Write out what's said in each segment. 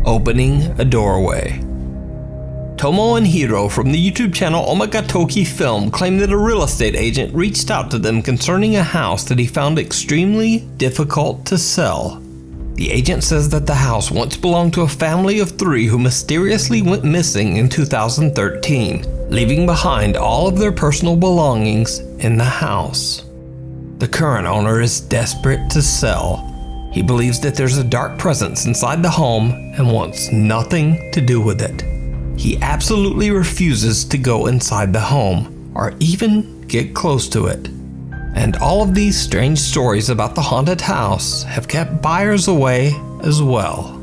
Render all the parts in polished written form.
opening a doorway. Tomo and Hiro from the YouTube channel Omagatoki Film claim that a real estate agent reached out to them concerning a house that he found extremely difficult to sell. The agent says that the house once belonged to a family of 3 who mysteriously went missing in 2013, leaving behind all of their personal belongings in the house. The current owner is desperate to sell. He believes that there's a dark presence inside the home and wants nothing to do with it. He absolutely refuses to go inside the home or even get close to it. And all of these strange stories about the haunted house have kept buyers away as well.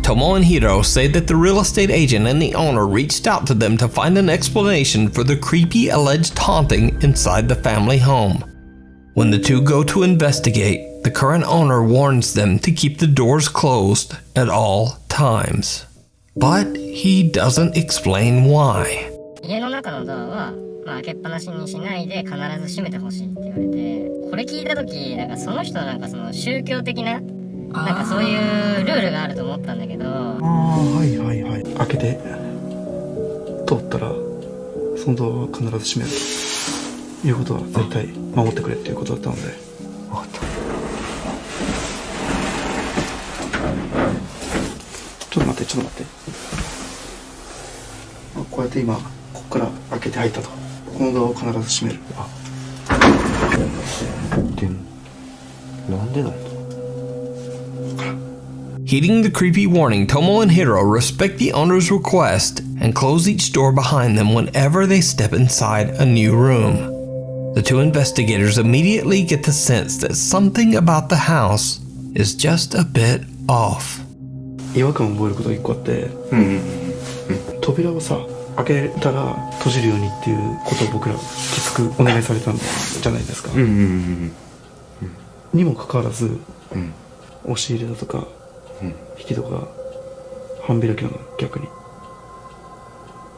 Tomo and Hiro say that the real estate agent and the owner reached out to them to find an explanation for the creepy alleged haunting inside the family home. When the two go to investigate, the current owner warns them to keep the doors closed at all times. But he doesn't explain why. 家の中のドアは、開けっぱなしにしないで必ず閉めてほしいって言われて、これ聞いた時その人その宗教的なそういうルールがあると思ったんだけど。はいはいはい。開けて通ったらそのドアは必ず閉めるということは絶対守ってくれっていうことだったので。分かった。ちょっと待って。こうやって今ここから開けて入ったと。このドアを必ず閉める。なんでだろう。Heeding the creepy warning, Tomo and Hiro respect the owner's request and close each door behind them whenever they step inside a new room. The two investigators immediately get the sense that something about the house is just a bit off. 違和感を覚えることが1個あって、扉をさ開けたら閉じるようにっていうことを僕らきつくお願いされたんじゃないですか。にもかかわらず、押し入れだとか、引き戸が半開きなの逆に。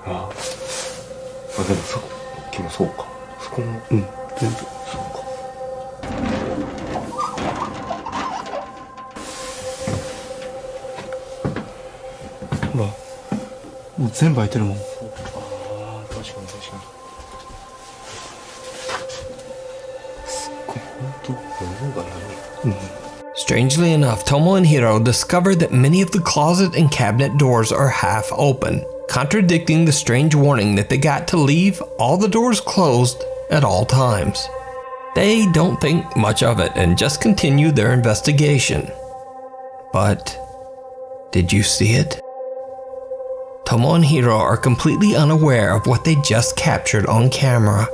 でもさっきもそうか。そこも全部そうか。ほら、もう全部開いてるもん。確かに。すっごい本当物がない。Strangely enough, Tomo and Hiro discover that many of the closet and cabinet doors are half open, contradicting the strange warning that they got to leave all the doors closed at all times. They don't think much of it and just continue their investigation. But did you see it? Tomo and Hiro are completely unaware of what they just captured on camera.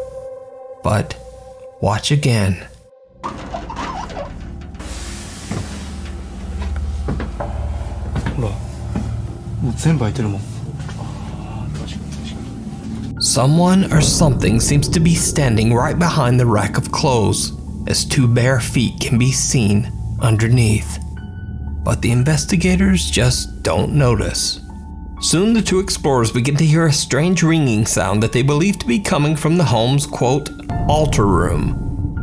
But watch again. Someone or something seems to be standing right behind the rack of clothes, as 2 bare feet can be seen underneath. But the investigators just don't notice. Soon the 2 explorers begin to hear a strange ringing sound that they believe to be coming from the home's, quote, altar room.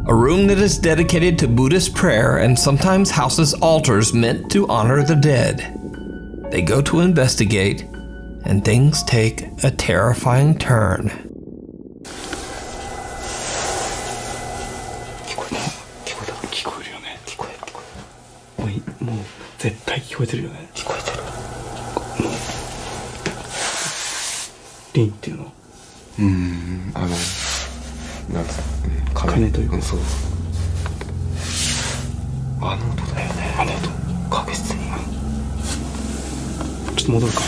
A room that is dedicated to Buddhist prayer and sometimes houses altars meant to honor the dead. They go to investigate, and things take a terrifying turn. 聞こえるよね。もう絶対聞こえてるよね。聞こえてる。リンっていうの。鐘というか。そう。あの音だよね。あの音。確実に。ちょっと戻るか。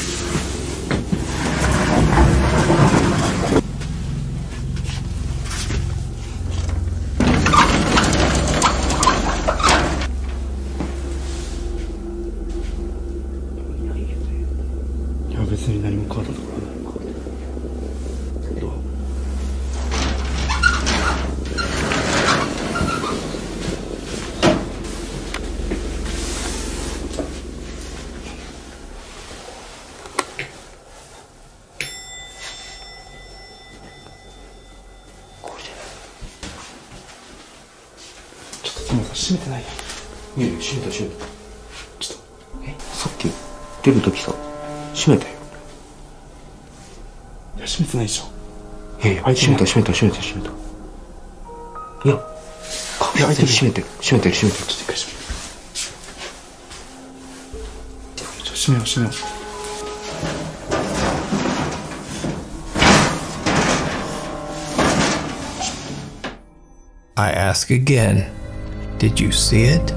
いや別に何も変わったところない。どう？閉めてないやん。いや閉めた。ちょっと。さっき出るときさ、閉めたよ。いや、閉めてないでしょ。いやいや、閉めた。いや、確実に閉めてる。ちょっと一回閉めよう。閉めよう。I ask again, did you see it?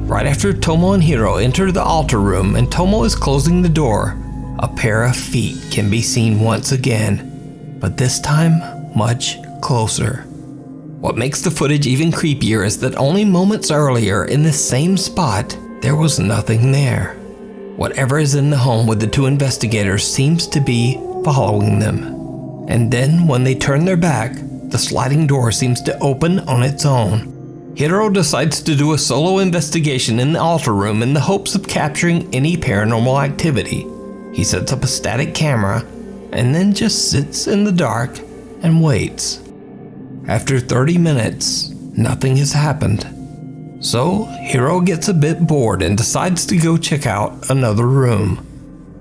Right after Tomo and Hiro enter the altar room and Tomo is closing the door, a pair of feet can be seen once again, but this time much closer. What makes the footage even creepier is that only moments earlier in this same spot, there was nothing there. Whatever is in the home with the two investigators seems to be following them. And then when they turn their back, the sliding door seems to open on its own. Hiro decides to do a solo investigation in the altar room in the hopes of capturing any paranormal activity. He sets up a static camera and then just sits in the dark and waits. After 30 minutes, nothing has happened. So Hiro gets a bit bored and decides to go check out another room.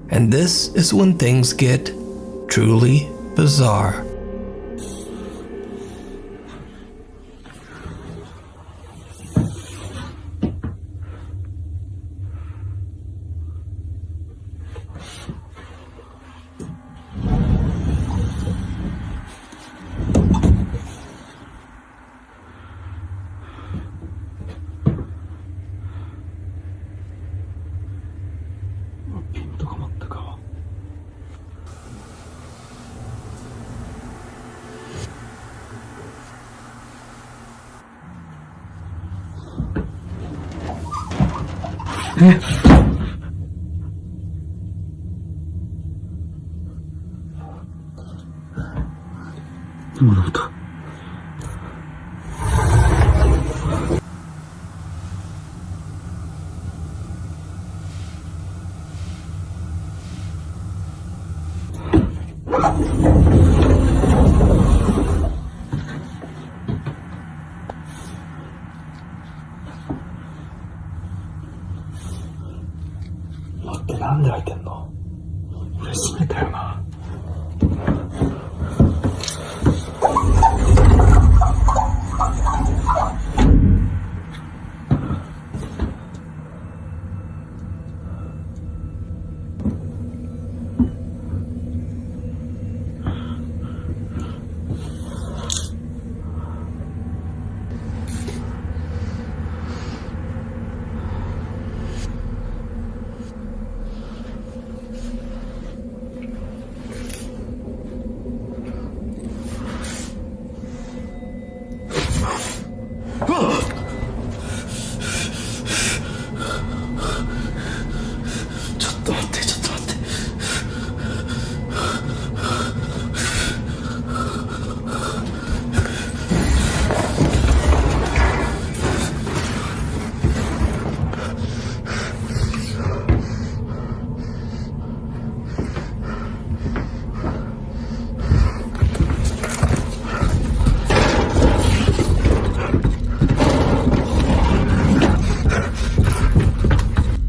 And this is when things get truly bizarre.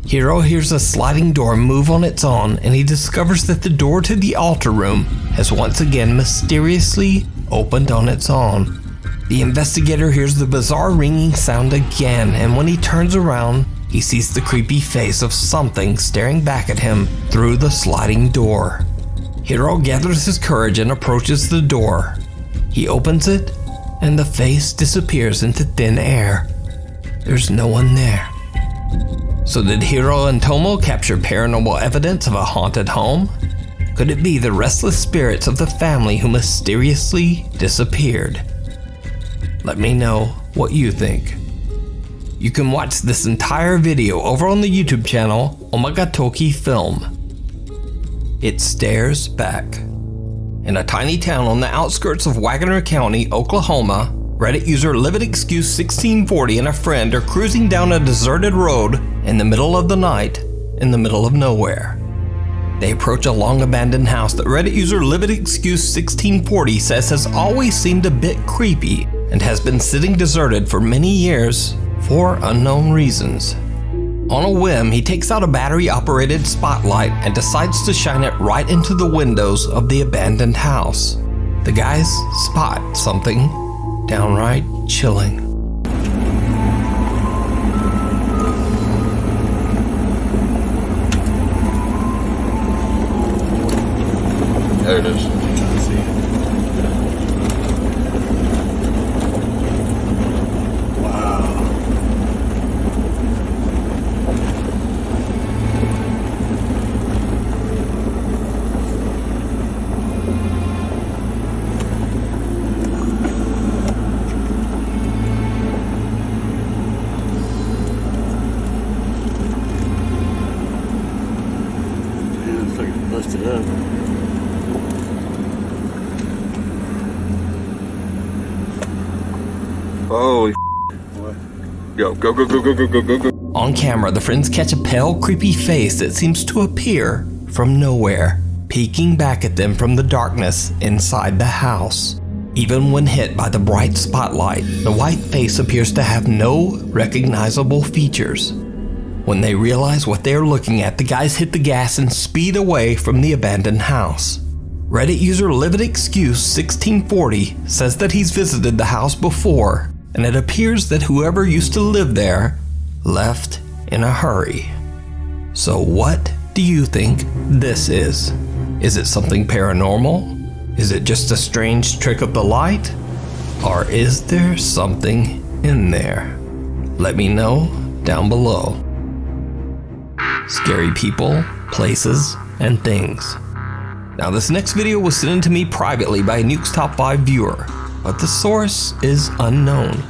Hiro hears a sliding door move on its own, and he discovers that the door to the altar room has once again mysteriously opened on its own. The investigator hears the bizarre ringing sound again, and when he turns around, he sees the creepy face of something staring back at him through the sliding door. Hiro gathers his courage and approaches the door. He opens it, and the face disappears into thin air. There's no one there. So did Hiro and Tomo capture paranormal evidence of a haunted home? Could it be the restless spirits of the family who mysteriously disappeared? Let me know what you think. You can watch this entire video over on the YouTube channel Omagatoki Film. It Stares Back. In a tiny town on the outskirts of Wagner County, Oklahoma, Reddit user LividExcuse1640 and a friend are cruising down a deserted road in the middle of the night, in the middle of nowhere. They approach a long abandoned house that Reddit user LividExcuse1640 says has always seemed a bit creepy and has been sitting deserted for many years for unknown reasons. On a whim, he takes out a battery-operated spotlight and decides to shine it right into the windows of the abandoned house. The guys spot something downright chilling. There it is. Busted up. Holy what? Go. On camera, the friends catch a pale, creepy face that seems to appear from nowhere, peeking back at them from the darkness inside the house. Even when hit by the bright spotlight, the white face appears to have no recognizable features. When they realize what they're looking at, the guys hit the gas and speed away from the abandoned house. Reddit user LividExcuse1640 says that he's visited the house before, and it appears that whoever used to live there left in a hurry. So what do you think this is? Is it something paranormal? Is it just a strange trick of the light? Or is there something in there? Let me know down below. Scary people, places, and things. Now this next video was sent in to me privately by a Nuke's Top 5 viewer, but the source is unknown.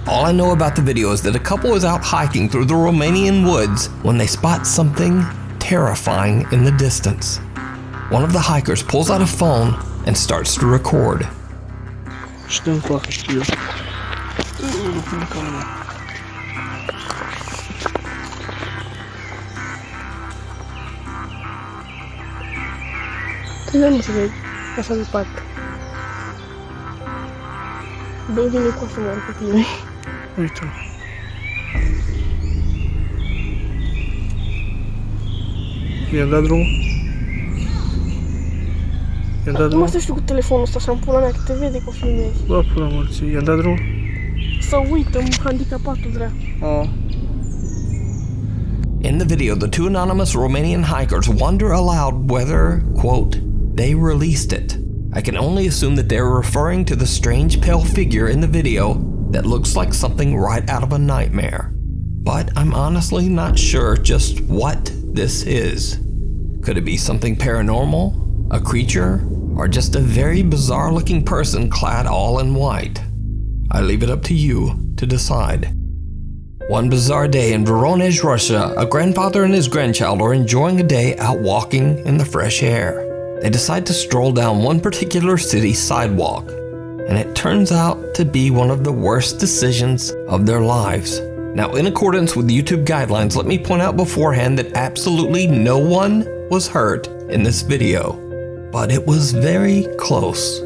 All I know about the video is that a couple is out hiking through the Romanian woods when they spot something terrifying in the distance. One of the hikers pulls out a phone and starts to record. Tenemos que pasar el parque. Bem-vindo com a semana que tem. Muito. E andar drumul? I-a dat Nu drumul? mai să știu cu telefonul ăsta așa în pula mea, că te vede că o filmezi. Bă, pula morții, i-a dat drumul? Să uită, handicapatul vrea. In the video, the two anonymous Romanian hikers wonder aloud whether, quote, they released it. I can only assume that they're referring to the strange pale figure in the video that looks like something right out of a nightmare. But I'm honestly not sure just what this is. Could it be something paranormal, a creature, or just a very bizarre looking person clad all in white? I leave it up to you to decide. One bizarre day in Voronezh, Russia, a grandfather and his grandchild are enjoying a day out walking in the fresh air. They decide to stroll down one particular city sidewalk, and it turns out to be one of the worst decisions of their lives. Now, in accordance with YouTube guidelines, let me point out beforehand that absolutely no one was hurt in this video, but it was very close.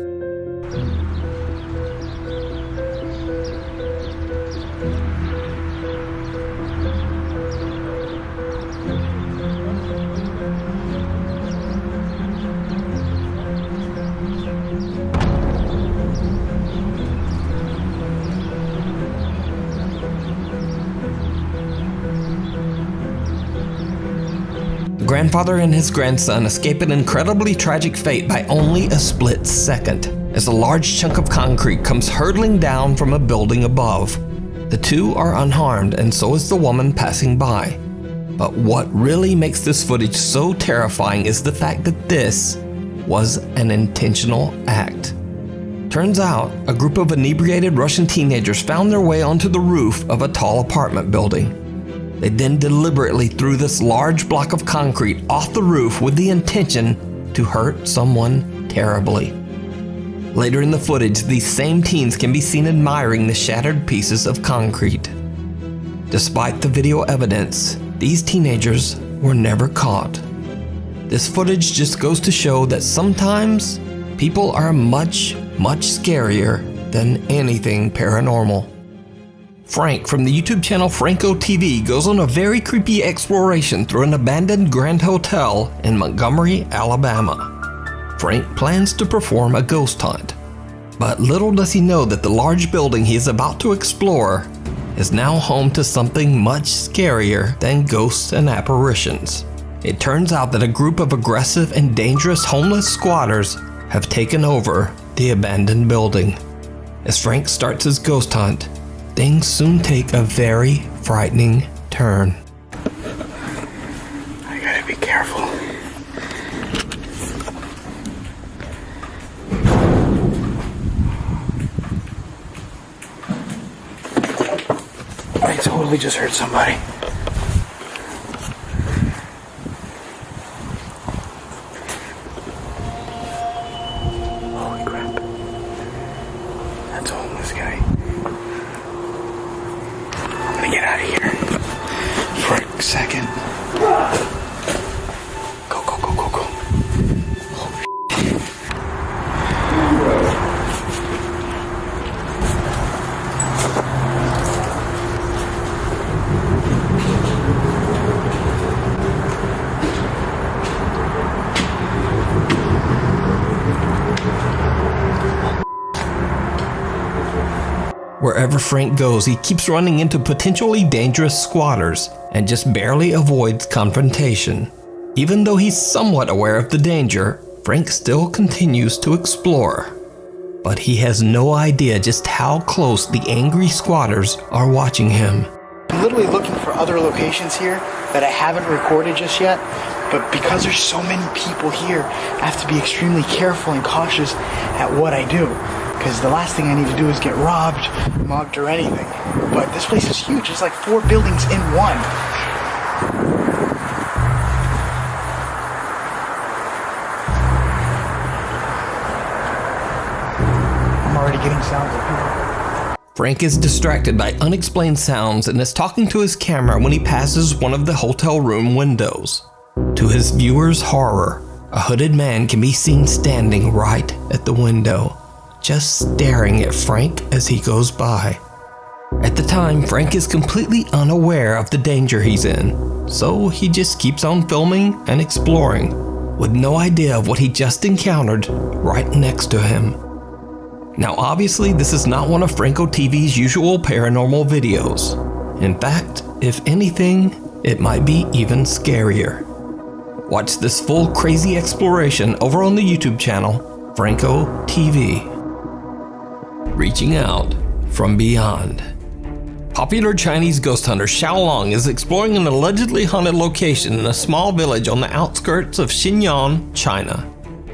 The grandfather and his grandson escape an incredibly tragic fate by only a split second, as a large chunk of concrete comes hurtling down from a building above. The two are unharmed, and so is the woman passing by. But what really makes this footage so terrifying is the fact that this was an intentional act. Turns out, a group of inebriated Russian teenagers found their way onto the roof of a tall apartment building. They then deliberately threw this large block of concrete off the roof with the intention to hurt someone terribly. Later in the footage, these same teens can be seen admiring the shattered pieces of concrete. Despite the video evidence, these teenagers were never caught. This footage just goes to show that sometimes people are much, much scarier than anything paranormal. Frank from the YouTube channel Franco TV goes on a very creepy exploration through an abandoned Grand Hotel in Montgomery, Alabama. Frank plans to perform a ghost hunt, but little does he know that the large building he is about to explore is now home to something much scarier than ghosts and apparitions. It turns out that a group of aggressive and dangerous homeless squatters have taken over the abandoned building. As Frank starts his ghost hunt, things soon take a very frightening turn. I gotta be careful. I totally just heard somebody. Holy crap. That's a homeless guy. I'm gonna get out of here for a second. Go, go, go, go, go. Holy shit. Wherever Frank goes, he keeps running into potentially dangerous squatters and just barely avoids confrontation. Even though he's somewhat aware of the danger, Frank still continues to explore. But he has no idea just how close the angry squatters are watching him. I'm literally looking for other locations here that I haven't recorded just yet, but because there's so many people here, I have to be extremely careful and cautious at what I do. Because the last thing I need to do is get robbed, mugged, or anything. But this place is huge. It's like 4 buildings in one. I'm already getting sounds of people. Frank is distracted by unexplained sounds and is talking to his camera when he passes one of the hotel room windows. To his viewers' horror, a hooded man can be seen standing right at the window, just staring at Frank as he goes by. At the time, Frank is completely unaware of the danger he's in, so he just keeps on filming and exploring, with no idea of what he just encountered right next to him. Now obviously this is not one of Franco TV's usual paranormal videos. In fact, if anything, it might be even scarier. Watch this full crazy exploration over on the YouTube channel Franco TV. Reaching out from beyond. Popular Chinese ghost hunter Xiaolong is exploring an allegedly haunted location in a small village on the outskirts of Xinjiang, China.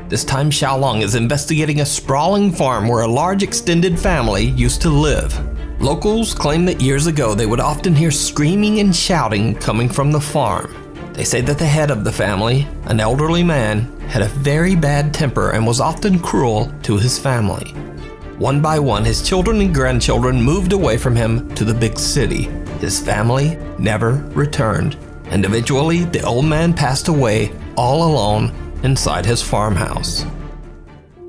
This time Xiaolong is investigating a sprawling farm where a large extended family used to live. Locals claim that years ago they would often hear screaming and shouting coming from the farm. They say that the head of the family, an elderly man, had a very bad temper and was often cruel to his family. One by one, his children and grandchildren moved away from him to the big city. His family never returned, and eventually the old man passed away all alone inside his farmhouse.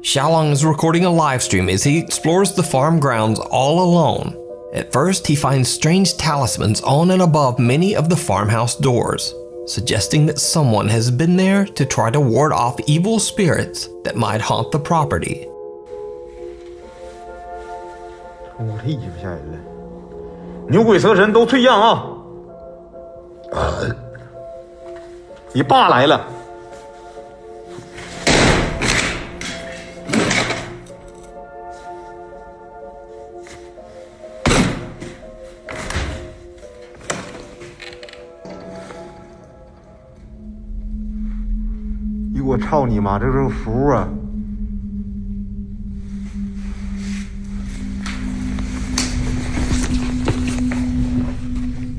Xiaolong is recording a live stream as he explores the farm grounds all alone. At first, he finds strange talismans on and above many of the farmhouse doors, suggesting that someone has been there to try to ward off evil spirits that might haunt the property. 我这衣服吓人了，牛鬼蛇神都退让啊！你爸来了。我操你妈，这是符啊！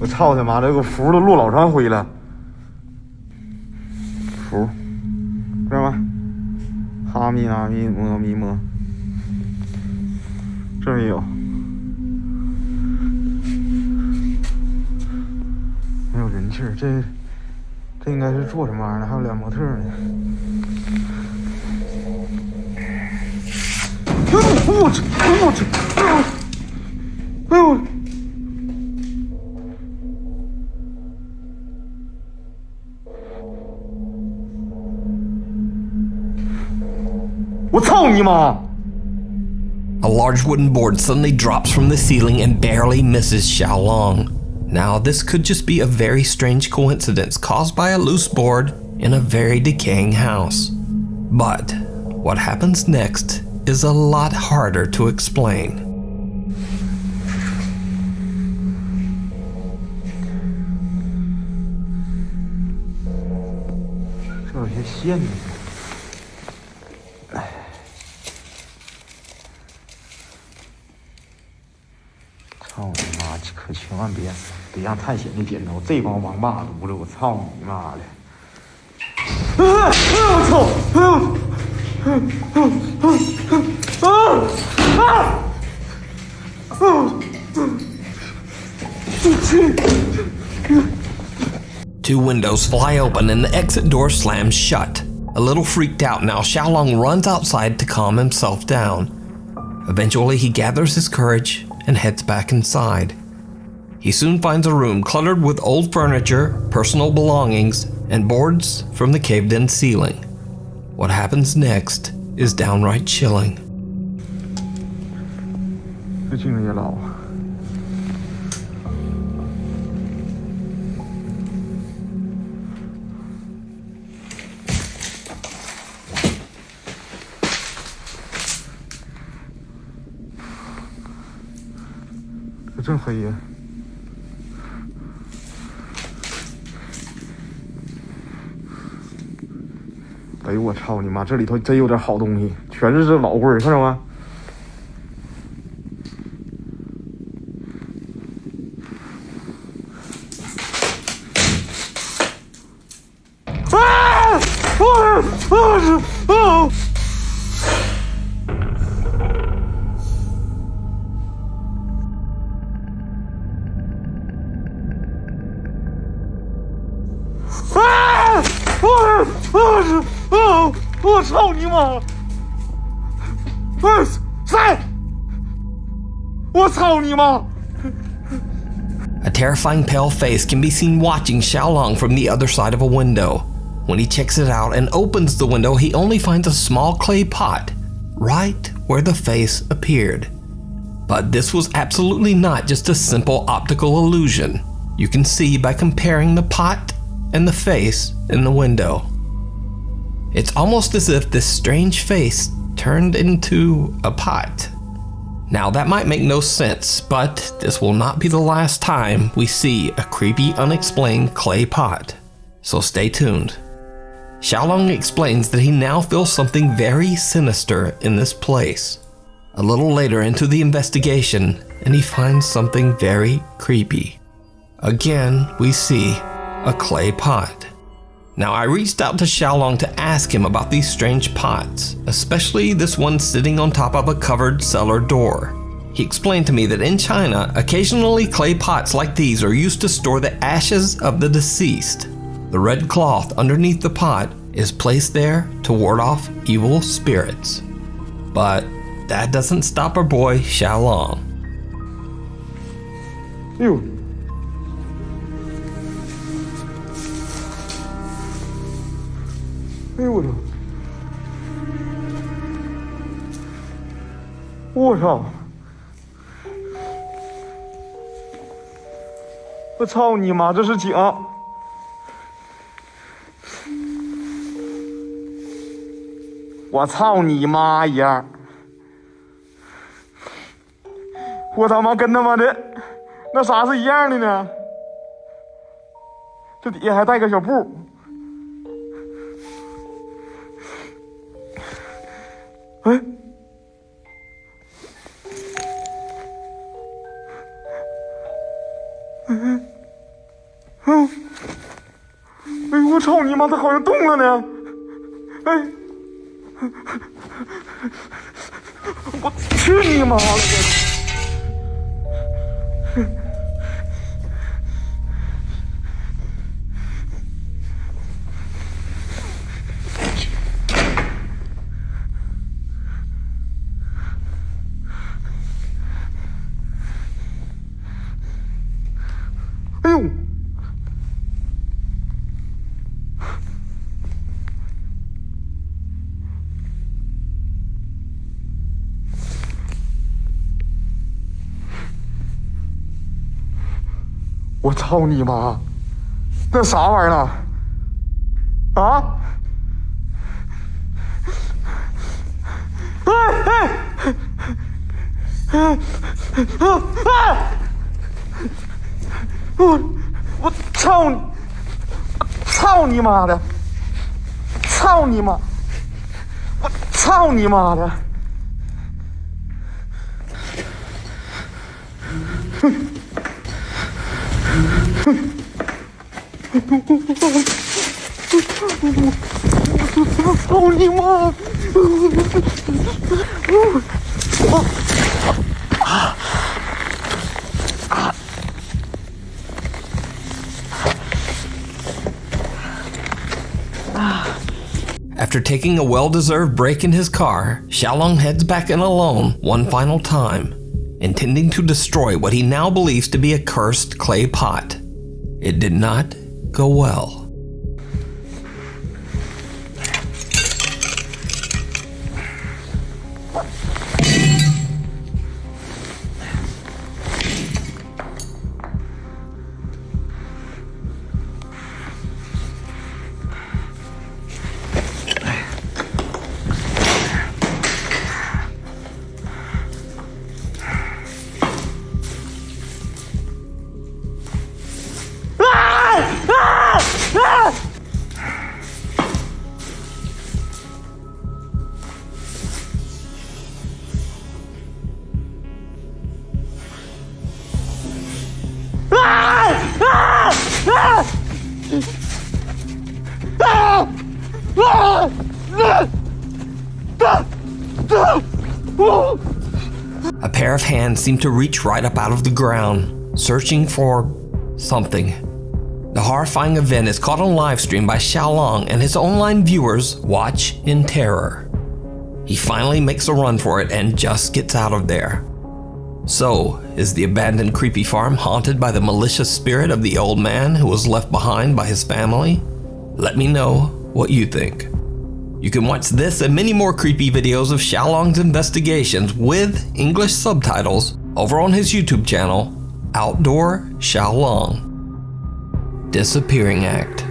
我操他妈，这个符都落老长灰了。符，知道吗？哈密拉密摩密摩，这儿也有，没有人气儿，这应该是做什么玩意儿的？还有俩模特呢。我去！哎呦！我操你妈！ A large wooden board suddenly drops from the ceiling and barely misses Xiaolong. Now, this could just be a very strange coincidence caused by a loose board in a very decaying house. But what happens next is a lot harder to explain. 这有些线呢。哎，操你妈！可千万别让探险的剪刀这帮王八犊子！我操你妈的！我操！Two windows fly open and the exit door slams shut. A little freaked out now, Xiaolong runs outside to calm himself down. Eventually, he gathers his courage and heads back inside. He soon finds a room cluttered with old furniture, personal belongings, and boards from the caved-in ceiling. What happens next is downright chilling. 这镜子也老。 这真黑呀！哎呦我操你妈！这里头真有点好东西，全是这老棍儿，看着吗？啊！啊！ 我操你妈！谁？我操你妈！ A terrifying pale face can be seen watching Xiaolong from the other side of a window. When he checks it out and opens the window, he only finds a small clay pot right where the face appeared. But this was absolutely not just a simple optical illusion. You can see by comparing the pot and the face in the window. It's almost as if this strange face turned into a pot. Now that might make no sense, but this will not be the last time we see a creepy, unexplained clay pot. So stay tuned. Xiaolong explains that he now feels something very sinister in this place. A little later into the investigation, and he finds something very creepy. Again, we see a clay pot. Now, I reached out to Xiaolong to ask him about these strange pots, especially this one sitting on top of a covered cellar door. He explained to me that in China, occasionally clay pots like these are used to store the ashes of the deceased. The red cloth underneath the pot is placed there to ward off evil spirits. But that doesn't stop our boy Xiaolong. You. 哎呦我操！我操！我操你妈！这是井！我操你妈呀！我他妈跟他妈的那啥是一样的呢？这底下还带个小布。 哎，哎呦我操你妈！它好像动了呢！哎，我去你妈了！哎呦！我操你妈！那啥玩意儿呢？啊！我操你！操你妈的！操你妈！我操你妈的！操你妈！After taking a well-deserved break in his car, Xiaolong heads back in alone one final time, intending to destroy what he now believes to be a cursed clay pot. It did not go well. A pair of hands seem to reach right up out of the ground, searching for something. The horrifying event is caught on livestream by Xiaolong, and his online viewers watch in terror. He finally makes a run for it and just gets out of there. So, is the abandoned creepy farm haunted by the malicious spirit of the old man who was left behind by his family? Let me know what you think. You can watch this and many more creepy videos of Xiaolong's investigations with English subtitles over on his YouTube channel, Outdoor Xiaolong. Disappearing Act.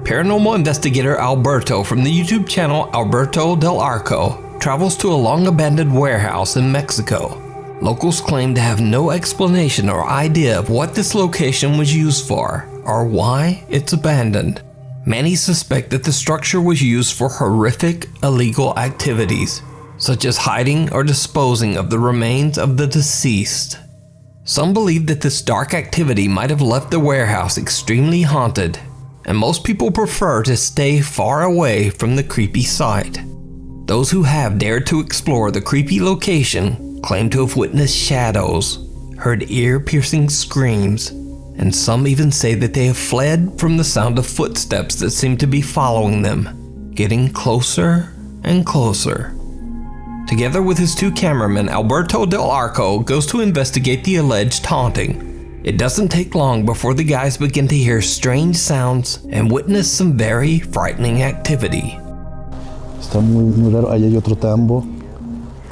Paranormal investigator Alberto from the YouTube channel Alberto del Arco travels to a long-abandoned warehouse in Mexico. Locals claim to have no explanation or idea of what this location was used for or why it's abandoned. Many suspect that the structure was used for horrific illegal activities, such as hiding or disposing of the remains of the deceased. Some believe that this dark activity might have left the warehouse extremely haunted, and most people prefer to stay far away from the creepy site. Those who have dared to explore the creepy location claim to have witnessed shadows, heard ear-piercing screams, and some even say that they have fled from the sound of footsteps that seem to be following them, getting closer and closer. Together with his two cameramen, Alberto del Arco goes to investigate the alleged haunting. It doesn't take long before the guys begin to hear strange sounds and witness some very frightening activity. Está muy raro, ahí hay otro tambo,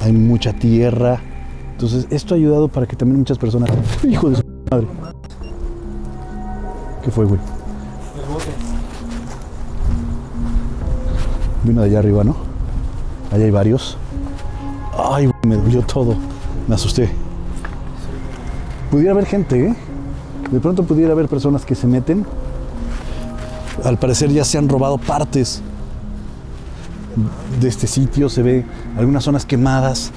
hay mucha tierra. Entonces esto ha ayudado para que también muchas personas... ¡Hijo de su madre! ¿Qué fue, güey? El bote. Vino de allá arriba, ¿no? Allá hay varios. Ay, güey, me dolió todo. Me asusté. Pudiera haber gente, ¿eh? De pronto pudiera haber personas que se meten. Al parecer ya se han robado partes de este sitio. Se ve algunas zonas quemadas.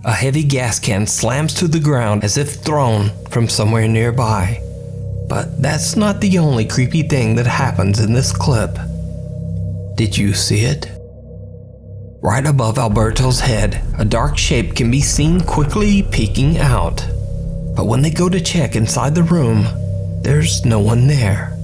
A heavy gas can slams to the ground as if thrown from somewhere nearby. But that's not the only creepy thing that happens in this clip. Did you see it? Right above Alberto's head, a dark shape can be seen quickly peeking out. But when they go to check inside the room, there's no one there.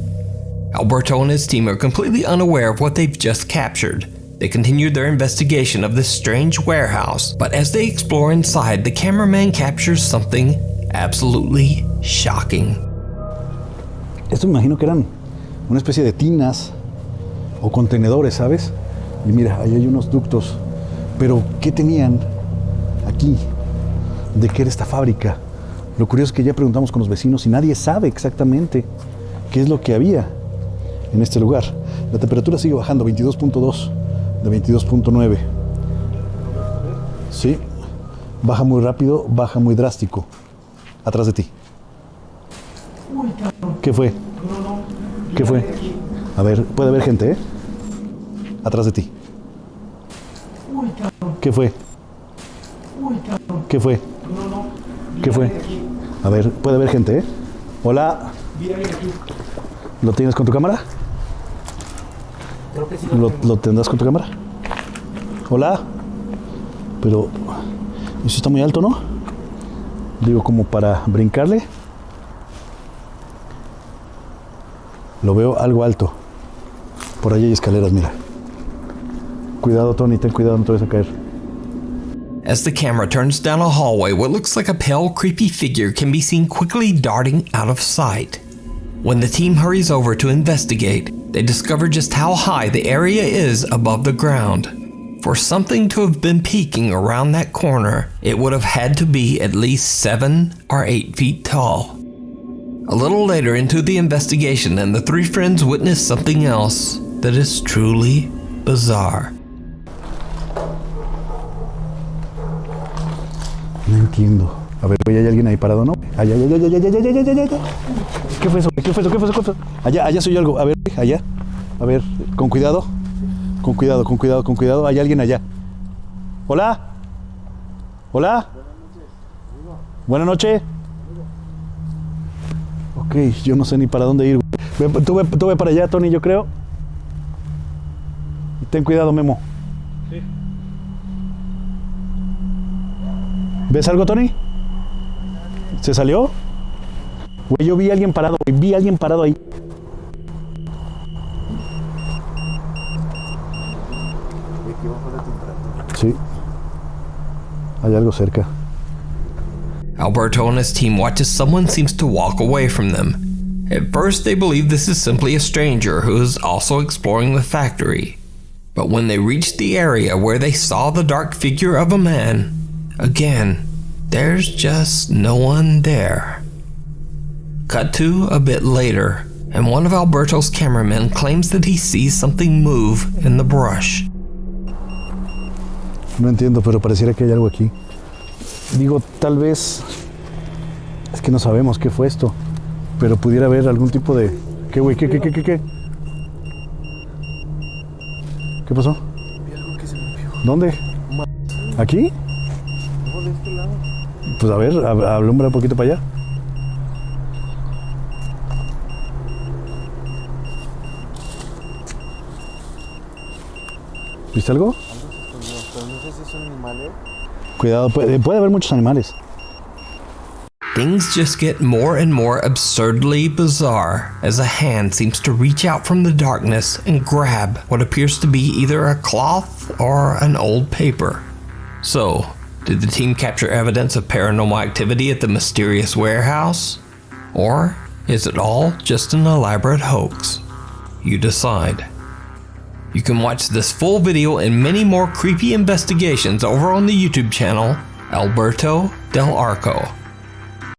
Alberto and his team are completely unaware of what they've just captured. They continue their investigation of this strange warehouse, but as they explore inside, the cameraman captures something absolutely shocking. Esto me imagino que eran una especie de tinas o contenedores, ¿sabes? Y mira, ahí hay unos ductos. Pero, ¿qué tenían aquí? ¿De qué era esta fábrica? Lo curioso es que ya preguntamos con los vecinos y nadie sabe exactamente qué es lo que había en este lugar. La temperatura sigue bajando, 22.2 de 22.9. Sí, baja muy rápido, baja muy drástico. Atrás de ti. ¿Qué fue? ¿Qué fue? A ver, puede haber gente, ¿eh? Atrás de ti. ¿Qué fue? ¿Qué fue? ¿Qué fue? A ver, puede haber gente, ¿eh? Hola. ¿Lo tienes con tu cámara? ¿Lo tendrás con tu cámara? Hola. Pero eso está muy alto, ¿no? Digo, como para brincarle. Lo veo algo alto. Por allí hay escaleras, mira. Cuidado, Tony, ten cuidado, no te vayas a caer. As the camera turns down a hallway, what looks like a pale, creepy figure can be seen quickly darting out of sight. When the team hurries over to investigate, they discover just how high the area is above the ground. For something to have been peeking around that corner, it would have had to be at least 7 or 8 feet tall. A little later into the investigation, and the three friends witness something else that is truly bizarre. No entiendo. A ver, ¿hay alguien ahí parado, no? Allá. ¿Qué fue eso? ¿Qué fue eso? Allá soy yo algo. A ver, allá. A ver, con cuidado. Con cuidado. Hay alguien allá. Hola. Hola. Buenas noches. Ok, yo no sé ni para dónde ir. Tú ve para allá, Tony, yo creo. Y ten cuidado, Memo. Sí. ¿Ves algo, Tony? ¿Se salió? Güey, yo vi a alguien parado, ahí. Sí. Hay algo cerca. Alberto and his team watch as someone seems to walk away from them. At first, they believe this is simply a stranger who is also exploring the factory. But when they reach the area where they saw the dark figure of a man, again, there's just no one there. Cut to a bit later, and one of Alberto's cameramen claims that he sees something move in the brush. No entiendo, pero pareciera que hay algo aquí. Digo, tal vez... Es que no sabemos qué fue esto. Pero pudiera haber algún tipo de... ¿Qué, güey? ¿Qué? ¿Qué pasó? Vi algo que se movió. ¿Dónde? ¿Aquí? No, de este lado. Pues a ver, alumbra un poquito para allá. ¿Viste algo? Algo se escondió, pero no sé si es un animal, ¿eh? Cuidado, puede haber muchos animales. Things just get more and more absurdly bizarre as a hand seems to reach out from the darkness and grab what appears to be either a cloth or an old paper. So, did the team capture evidence of paranormal activity at the mysterious warehouse? Or is it all just an elaborate hoax? You decide. You can watch this full video and many more creepy investigations over on the YouTube channel, Alberto Del Arco.